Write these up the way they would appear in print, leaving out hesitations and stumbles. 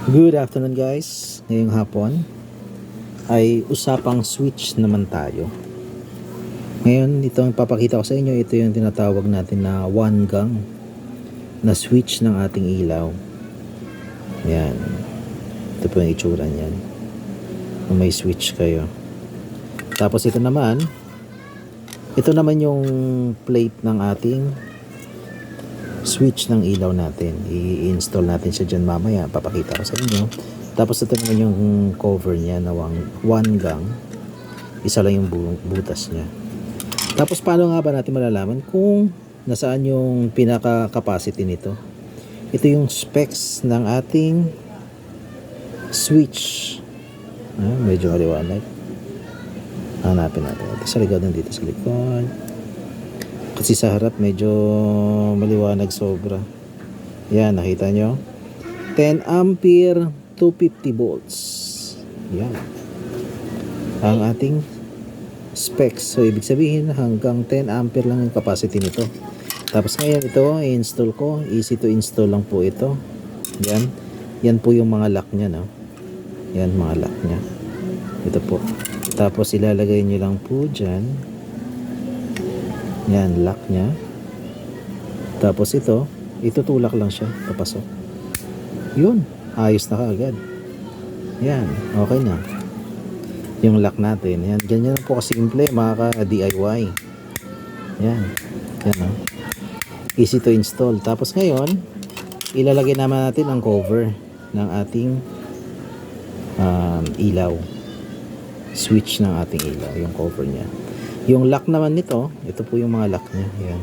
Good afternoon guys. Ngayong hapon ay usapang switch naman tayo. Ngayon itong papakita ko sa inyo, ito yung tinatawag natin na one gang na switch ng ating ilaw. Yan. Ito po yung itsura niyan. Kung may switch kayo. Tapos ito naman yung plate ng ating switch ng ilaw natin. I-install natin siya dyan mamaya. Papakita ko sa inyo. Tapos ito naman yung cover niya na one gang. Isa lang yung butas niya. Tapos paano nga ba natin malalaman kung nasaan yung pinaka-capacity nito? Ito yung specs ng ating switch. Medyo maliwanag. Hanapin natin. Ito sa likod, nandito sa likod. Kasi sa harap medyo maliwanag sobra. Yan, nakita nyo? 10 ampere, 250 volts. Yan. Ang ating specs. So, ibig sabihin hanggang 10 ampere lang yung capacity nito. Tapos ngayon ito, i-install ko. Easy to install lang po ito. Yan. Yan po yung mga lock nya, no? Yan, mga lock nya. Ito po. Tapos ilalagay nyo lang po dyan. Yan, lock nya. Tapos ito, itutulak lang siya, papasok. Yun, ayos na kaagad. Yan, okay na. Yung lock natin, yan, ganyan po kasimple, mga ka-DIY. Yan, yan o. Easy to install. Tapos ngayon, ilalagay naman natin ang cover ng ating ilaw. Switch ng ating ilaw, yung cover nya. Yung lock naman nito, ito po yung mga lock nya. Yan.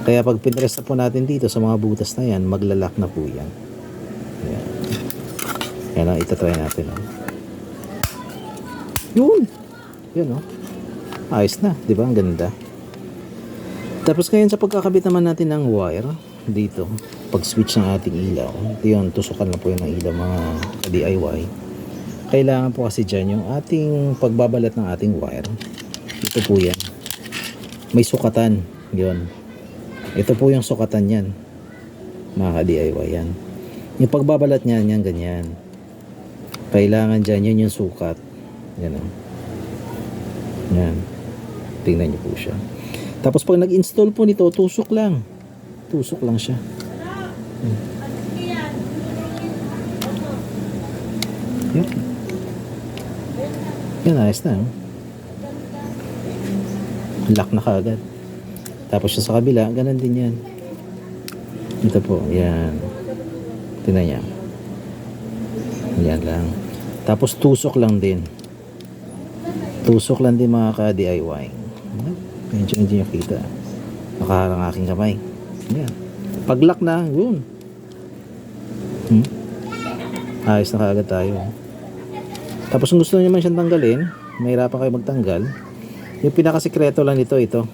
Kaya pag pinress na po natin dito sa mga butas na yan, magla-lock na po yan. Yan. Yan o, itatry natin o. Yun! Yan o. Ayos na, di ba? Ang ganda. Tapos ngayon sa pagkakabit naman natin ng wire dito, pag switch ng ating ilaw, ito yun, tusukan na po yun ng ilaw, mga DIY. Kailangan po kasi dyan yung ating pagbabalat ng ating wire. Ito po yan. May sukatan. Yun. Ito po yung sukatan yan. Mga ka-DIY yan. Yung pagbabalat niyan, yan, ganyan. Kailangan dyan, yun yung sukat. Yan o. Yan. Tingnan niyo po siya. Tapos pag nag-install po nito, tusok lang. Tusok lang siya. Yan. Yan, ayos na. Lock na kaagad. Tapos siya sa kabila, ganun din yan. Ito po, yan. Tingnan niya. Yan lang. Tapos tusok lang din. Tusok lang din mga ka-DIY. Medyo hindi nyo kita. Nakaharang aking kamay. Yan. Pag lock na, yun. Ayos na kaagad tayo. Tapos kung gusto nyo naman siyang tanggalin, mahirapan kayo magtanggal. Yung pinakasikreto lang nito, ito.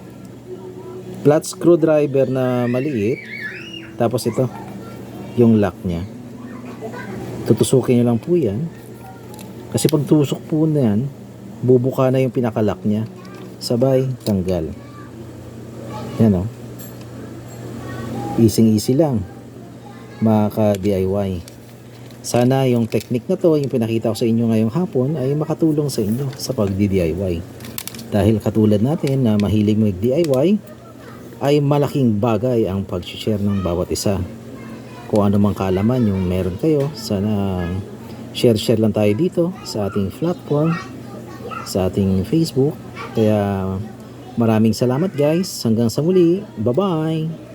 Flat screwdriver na maliit. Tapos ito, yung lock nya. Tutusukin nyo lang po yan. Kasi pag tusok po na yan, bubuka na yung pinaka-lock nya. Sabay, tanggal. Yan o. Easy lang. Mga ka-DIY. Sana yung technique na to, yung pinakita ko sa inyo ngayong hapon, ay makatulong sa inyo sa pag-DIY. Dahil katulad natin na mahilig mag-DIY, ay malaking bagay ang pag-share ng bawat isa. Kung ano mang kaalaman yung meron kayo, sana share lang tayo dito sa ating platform, sa ating Facebook. Kaya maraming salamat guys. Hanggang sa muli. Bye-bye!